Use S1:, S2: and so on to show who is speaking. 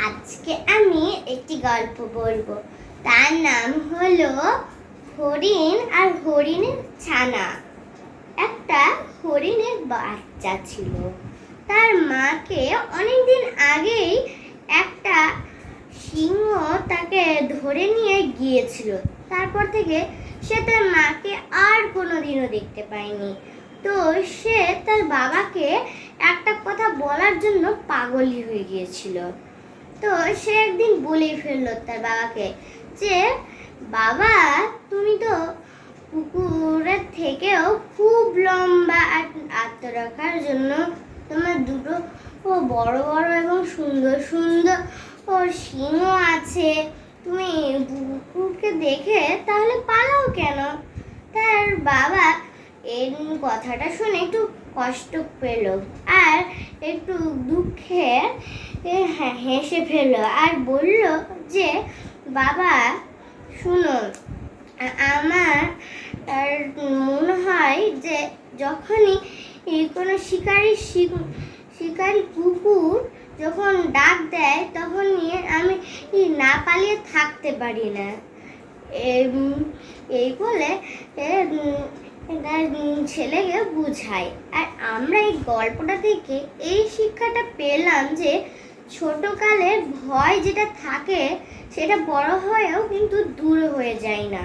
S1: আজকে আমি একটি গল্প বলবো। তার নাম হলো হরিণ আর হরিণের ছানা। একটা হরিণের বাচ্চা ছিল। তার মাকে অনেকদিন আগেই একটা সিংহ তাকে ধরে নিয়ে গিয়েছিল। তারপর থেকে সে তার মাকে আর কোনোদিনও দেখতে পায়নি। তো সে তার বাবাকে একটা কথা বলার জন্য পাগলই হয়ে গিয়েছিল। তো সে একদিন বলেই ফেললো তার বাবাকে যে, বাবা, তুমি তো পুকুরের থেকেও খুব লম্বা, আর আত্মরক্ষার জন্য তোমার দুটো বড় বড় এবং সুন্দর সুন্দর সিংহ আছে। তুমি পুকুরকে দেখে তাহলে পালাও কেন? তার বাবা এই কথাটা শুনে একটু কষ্ট পেল আর একটু দুঃখে হেসে ফেলল আর বলল যে, বাবা শুনো, আমার মনে হয় যে যখনই কোনো শিকারি কুকুর যখন ডাক দেয় তখনই আমি না পালিয়ে থাকতে পারি না। এই বলে তার ছেলেকে বুঝায়। আর আমরা এই গল্পটা থেকে এই শিক্ষাটা পেলাম যে ছোটকালে ভয় যেটা থাকে সেটা বড় হয়েও কিন্তু দূর হয়ে যায় না।